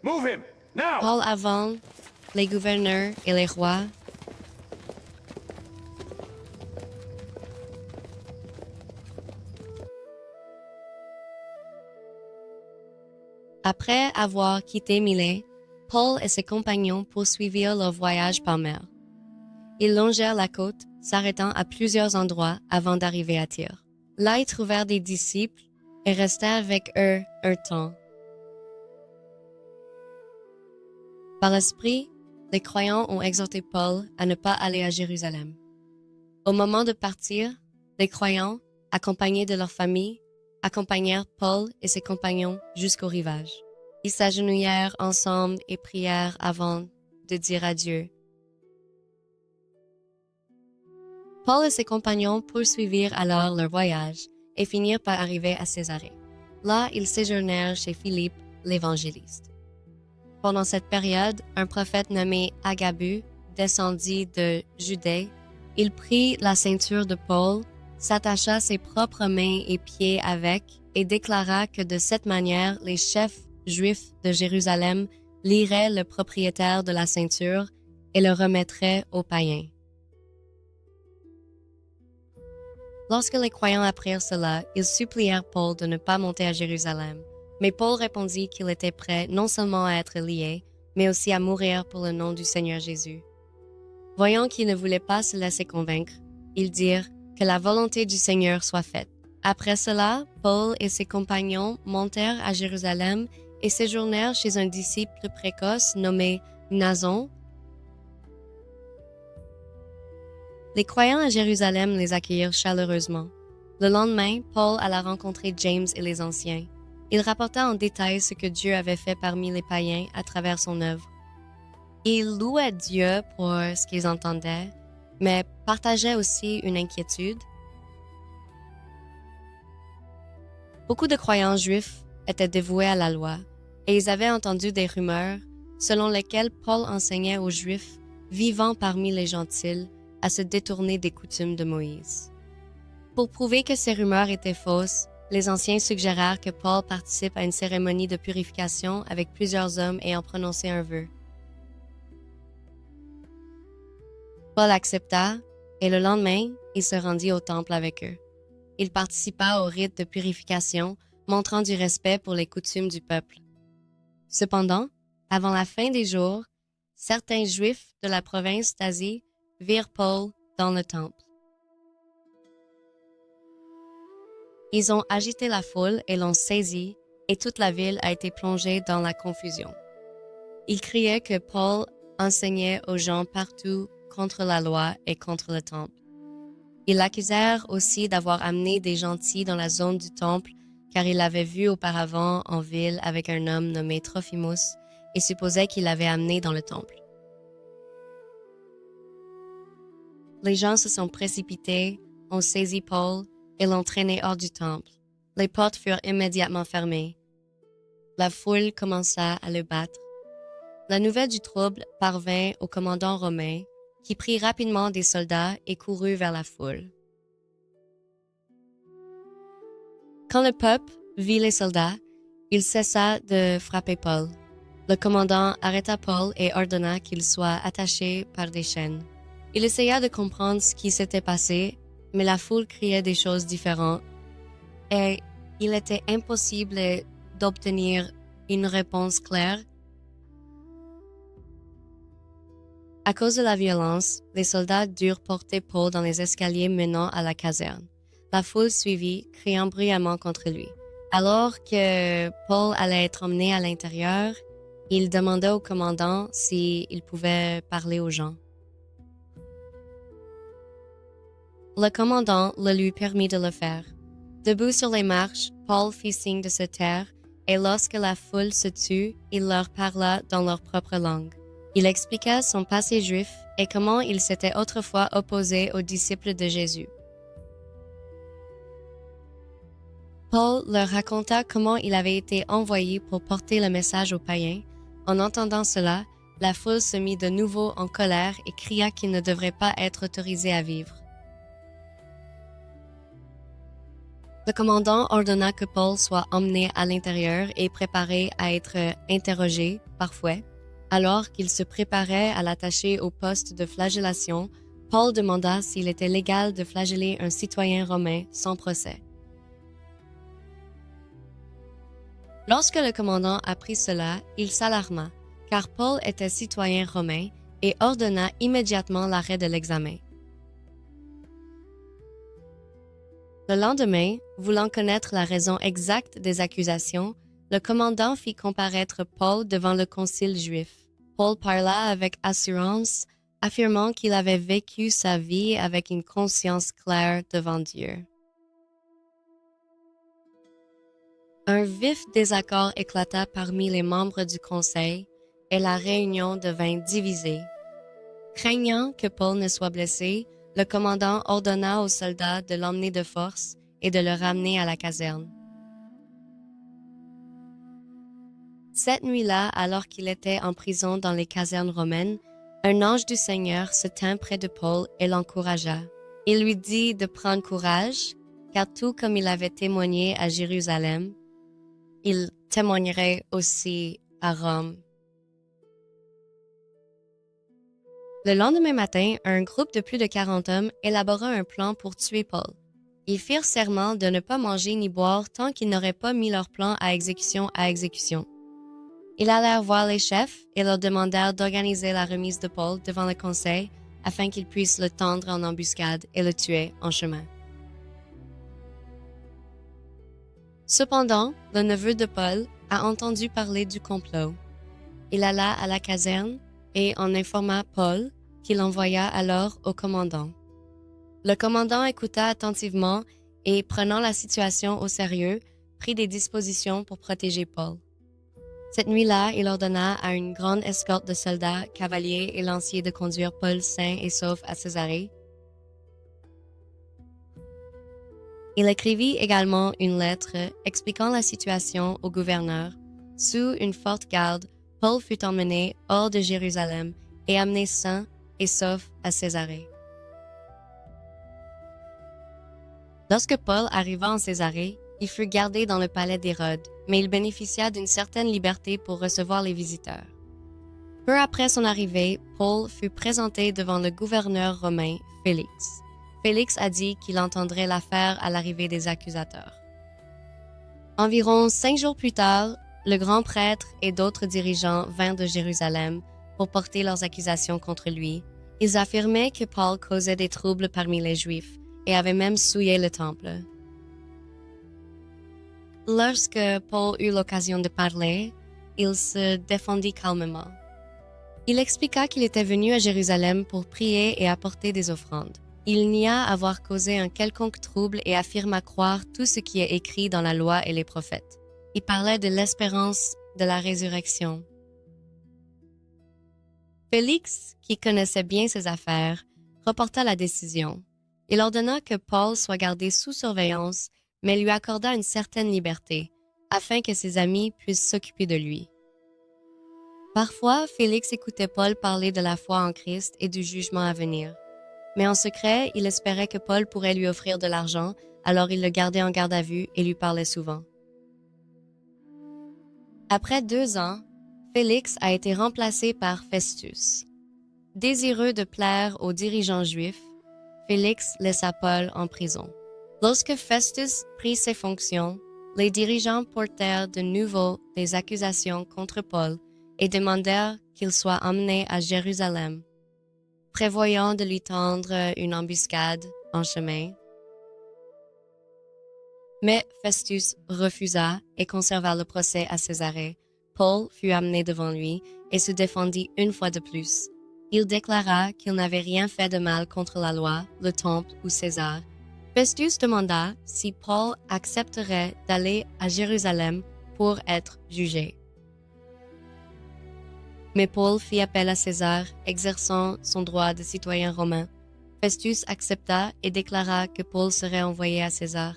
Move him! Now! Paul avant les gouverneurs et les rois. Après avoir quitté Milet, Paul et ses compagnons poursuivirent leur voyage par mer. Ils longèrent la côte, s'arrêtant à plusieurs endroits avant d'arriver à Tyr. Là, ils trouvèrent des disciples et restèrent avec eux un temps. Par l'Esprit, les croyants ont exhorté Paul à ne pas aller à Jérusalem. Au moment de partir, les croyants, accompagnés de leur famille, accompagnèrent Paul et ses compagnons jusqu'au rivage. Ils s'agenouillèrent ensemble et prièrent avant de dire adieu. Paul et ses compagnons poursuivirent alors leur voyage et finirent par arriver à Césarée. Là, ils séjournèrent chez Philippe, l'évangéliste. Pendant cette période, un prophète nommé Agabus descendit de Judée. Il prit la ceinture de Paul, s'attacha ses propres mains et pieds avec et déclara que de cette manière, les chefs juifs de Jérusalem lieraient le propriétaire de la ceinture et le remettraient aux païens. Lorsque les croyants apprirent cela, ils supplièrent Paul de ne pas monter à Jérusalem. Mais Paul répondit qu'il était prêt non seulement à être lié, mais aussi à mourir pour le nom du Seigneur Jésus. Voyant qu'ils ne voulaient pas se laisser convaincre, ils dirent que la volonté du Seigneur soit faite. Après cela, Paul et ses compagnons montèrent à Jérusalem et séjournèrent chez un disciple précoce nommé Mnason. Les croyants à Jérusalem les accueillirent chaleureusement. Le lendemain, Paul alla rencontrer James et les anciens. Il rapporta en détail ce que Dieu avait fait parmi les païens à travers son œuvre. Il louait Dieu pour ce qu'ils entendaient, mais partageait aussi une inquiétude. Beaucoup de croyants juifs étaient dévoués à la loi, et ils avaient entendu des rumeurs selon lesquelles Paul enseignait aux Juifs vivant parmi les gentils à se détourner des coutumes de Moïse. Pour prouver que ces rumeurs étaient fausses, les anciens suggérèrent que Paul participe à une cérémonie de purification avec plusieurs hommes ayant prononcé un vœu. Paul accepta, et le lendemain, il se rendit au temple avec eux. Il participa au rite de purification, montrant du respect pour les coutumes du peuple. Cependant, avant la fin des jours, certains Juifs de la province d'Asie virent Paul dans le temple. Ils ont agité la foule et l'ont saisi, et toute la ville a été plongée dans la confusion. Ils criaient que Paul enseignait aux gens partout contre la loi et contre le temple. Ils l'accusèrent aussi d'avoir amené des gentils dans la zone du temple, car il l'avait vu auparavant en ville avec un homme nommé Trophimus et supposait qu'il l'avait amené dans le temple. Les gens se sont précipités, ont saisi Paul et l'ont traîné hors du temple. Les portes furent immédiatement fermées. La foule commença à le battre. La nouvelle du trouble parvint au commandant romain, qui prit rapidement des soldats et courut vers la foule. Quand le peuple vit les soldats, il cessa de frapper Paul. Le commandant arrêta Paul et ordonna qu'il soit attaché par des chaînes. Il essaya de comprendre ce qui s'était passé, mais la foule criait des choses différentes et il était impossible d'obtenir une réponse claire. À cause de la violence, les soldats durent porter Paul dans les escaliers menant à la caserne. La foule suivit, criant bruyamment contre lui. Alors que Paul allait être emmené à l'intérieur, il demanda au commandant s'il pouvait parler aux gens. Le commandant le lui permit de le faire. Debout sur les marches, Paul fit signe de se taire, et lorsque la foule se tut, il leur parla dans leur propre langue. Il expliqua son passé juif et comment il s'était autrefois opposé aux disciples de Jésus. Paul leur raconta comment il avait été envoyé pour porter le message aux païens. En entendant cela, la foule se mit de nouveau en colère et cria qu'il ne devrait pas être autorisé à vivre. Le commandant ordonna que Paul soit emmené à l'intérieur et préparé à être interrogé par fouet. Alors qu'il se préparait à l'attacher au poste de flagellation, Paul demanda s'il était légal de flageller un citoyen romain sans procès. Lorsque le commandant apprit cela, il s'alarma, car Paul était citoyen romain et ordonna immédiatement l'arrêt de l'examen. Le lendemain, voulant connaître la raison exacte des accusations, le commandant fit comparaître Paul devant le concile juif. Paul parla avec assurance, affirmant qu'il avait vécu sa vie avec une conscience claire devant Dieu. Un vif désaccord éclata parmi les membres du conseil et la réunion devint divisée. Craignant que Paul ne soit blessé, le commandant ordonna aux soldats de l'emmener de force et de le ramener à la caserne. Cette nuit-là, alors qu'il était en prison dans les casernes romaines, un ange du Seigneur se tint près de Paul et l'encouragea. Il lui dit de prendre courage, car tout comme il avait témoigné à Jérusalem, il témoignerait aussi à Rome. Le lendemain matin, un groupe de plus de 40 hommes élabora un plan pour tuer Paul. Ils firent serment de ne pas manger ni boire tant qu'ils n'auraient pas mis leur plan à exécution. Ils allèrent voir les chefs et leur demandèrent d'organiser la remise de Paul devant le conseil afin qu'ils puissent le tendre en embuscade et le tuer en chemin. Cependant, le neveu de Paul a entendu parler du complot. Il alla à la caserne et en informa Paul, qu'il envoya alors au commandant. Le commandant écouta attentivement et, prenant la situation au sérieux, prit des dispositions pour protéger Paul. Cette nuit-là, il ordonna à une grande escorte de soldats, cavaliers et lanciers de conduire Paul sain et sauf à Césarée. Il écrivit également une lettre expliquant la situation au gouverneur. Sous une forte garde, Paul fut emmené hors de Jérusalem et amené sain et sauf à Césarée. Lorsque Paul arriva en Césarée, il fut gardé dans le palais d'Hérode, mais il bénéficia d'une certaine liberté pour recevoir les visiteurs. Peu après son arrivée, Paul fut présenté devant le gouverneur romain Félix. Félix a dit qu'il entendrait l'affaire à l'arrivée des accusateurs. Environ 5 jours plus tard, le grand prêtre et d'autres dirigeants vinrent de Jérusalem pour porter leurs accusations contre lui. Ils affirmaient que Paul causait des troubles parmi les Juifs et avait même souillé le temple. Lorsque Paul eut l'occasion de parler, il se défendit calmement. Il expliqua qu'il était venu à Jérusalem pour prier et apporter des offrandes. Il nia avoir causé un quelconque trouble et affirma croire tout ce qui est écrit dans la loi et les prophètes. Il parlait de l'espérance de la résurrection. Félix, qui connaissait bien ses affaires, reporta la décision. Il ordonna que Paul soit gardé sous surveillance, mais lui accorda une certaine liberté, afin que ses amis puissent s'occuper de lui. Parfois, Félix écoutait Paul parler de la foi en Christ et du jugement à venir. Mais en secret, il espérait que Paul pourrait lui offrir de l'argent, alors il le gardait en garde à vue et lui parlait souvent. Après 2 ans, Félix a été remplacé par Festus. Désireux de plaire aux dirigeants juifs, Félix laissa Paul en prison. Lorsque Festus prit ses fonctions, les dirigeants portèrent de nouveau des accusations contre Paul et demandèrent qu'il soit emmené à Jérusalem, prévoyant de lui tendre une embuscade en chemin. Mais Festus refusa et conserva le procès à Césarée. Paul fut amené devant lui et se défendit une fois de plus. Il déclara qu'il n'avait rien fait de mal contre la loi, le temple ou César. Festus demanda si Paul accepterait d'aller à Jérusalem pour être jugé. Mais Paul fit appel à César, exerçant son droit de citoyen romain. Festus accepta et déclara que Paul serait envoyé à César.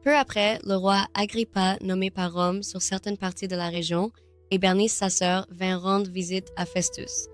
Peu après, le roi Agrippa, nommé par Rome sur certaines parties de la région, et Bernice, sa sœur, vint rendre visite à Festus.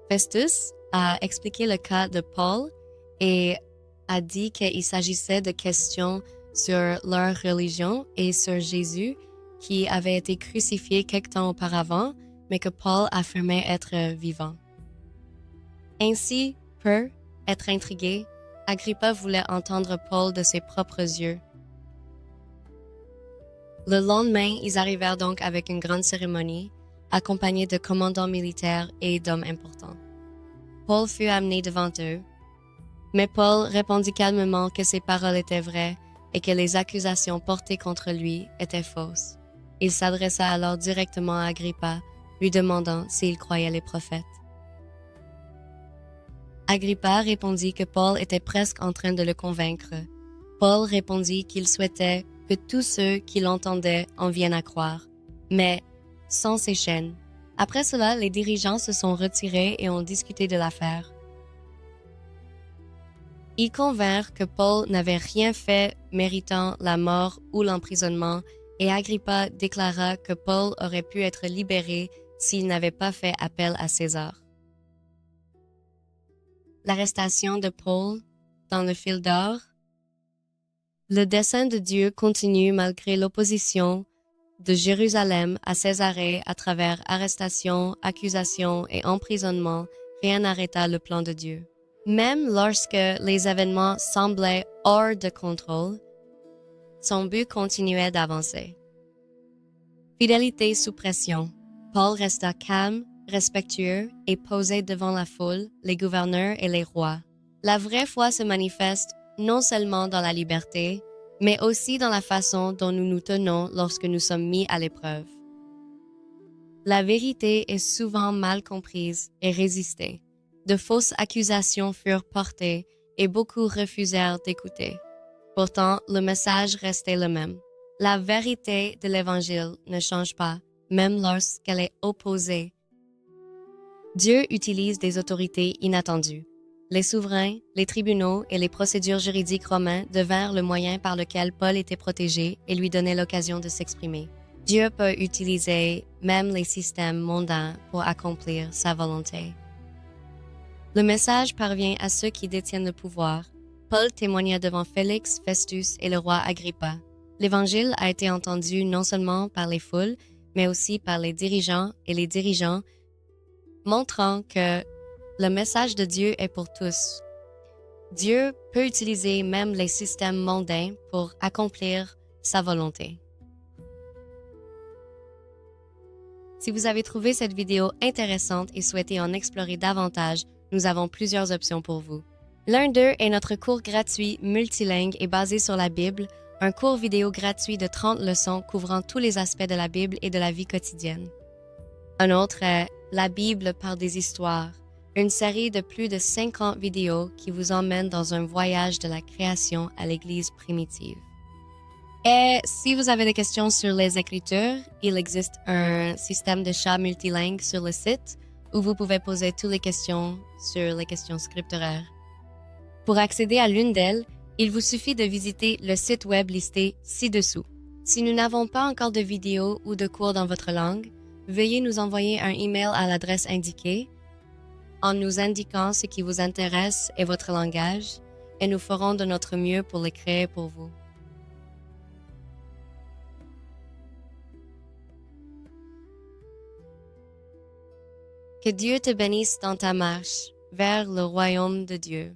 Festus a expliqué le cas de Paul et a dit qu'il s'agissait de questions sur leur religion et sur Jésus qui avait été crucifié quelque temps auparavant, mais que Paul affirmait être vivant. Ainsi, peu, être intrigué, Agrippa voulait entendre Paul de ses propres yeux. Le lendemain, ils arrivèrent donc avec une grande cérémonie, accompagnés de commandants militaires et d'hommes importants. Paul fut amené devant eux, mais Paul répondit calmement que ses paroles étaient vraies et que les accusations portées contre lui étaient fausses. Il s'adressa alors directement à Agrippa, lui demandant s'il croyait les prophètes. Agrippa répondit que Paul était presque en train de le convaincre. Paul répondit qu'il souhaitait que tous ceux qui l'entendaient en viennent à croire, mais sans ses chaînes. Après cela, les dirigeants se sont retirés et ont discuté de l'affaire. Ils convinrent que Paul n'avait rien fait méritant la mort ou l'emprisonnement et Agrippa déclara que Paul aurait pu être libéré s'il n'avait pas fait appel à César. L'arrestation de Paul dans le fil d'or. Le dessein de Dieu continue malgré l'opposition de Jérusalem à Césarée à travers arrestations, accusations et emprisonnements. Rien n'arrêta le plan de Dieu. Même lorsque les événements semblaient hors de contrôle, son but continuait d'avancer. Fidélité sous pression. Paul resta calme, respectueux et posé devant la foule, les gouverneurs et les rois. La vraie foi se manifeste non seulement dans la liberté, mais aussi dans la façon dont nous nous tenons lorsque nous sommes mis à l'épreuve. La vérité est souvent mal comprise et résistée. De fausses accusations furent portées et beaucoup refusèrent d'écouter. Pourtant, le message restait le même. La vérité de l'Évangile ne change pas, même lorsqu'elle est opposée. Dieu utilise des autorités inattendues. Les souverains, les tribunaux et les procédures juridiques romains devinrent le moyen par lequel Paul était protégé et lui donnait l'occasion de s'exprimer. Dieu peut utiliser même les systèmes mondains pour accomplir sa volonté. Le message parvient à ceux qui détiennent le pouvoir. Paul témoigna devant Félix, Festus et le roi Agrippa. L'Évangile a été entendu non seulement par les foules, mais aussi par les dirigeants et les dirigeants, montrant que le message de Dieu est pour tous. Dieu peut utiliser même les systèmes mondains pour accomplir sa volonté. Si vous avez trouvé cette vidéo intéressante et souhaitez en explorer davantage, nous avons plusieurs options pour vous. L'un d'eux est notre cours gratuit multilingue et basé sur la Bible, un cours vidéo gratuit de 30 leçons couvrant tous les aspects de la Bible et de la vie quotidienne. Un autre est La Bible par des histoires, une série de plus de 50 vidéos qui vous emmène dans un voyage de la création à l'Église primitive. Et si vous avez des questions sur les Écritures, il existe un système de chat multilingue sur le site où vous pouvez poser toutes les questions sur les questions scripturaires. Pour accéder à l'une d'elles, il vous suffit de visiter le site web listé ci-dessous. Si nous n'avons pas encore de vidéos ou de cours dans votre langue, veuillez nous envoyer un email à l'adresse indiquée en nous indiquant ce qui vous intéresse et votre langage, et nous ferons de notre mieux pour les créer pour vous. Que Dieu te bénisse dans ta marche vers le royaume de Dieu.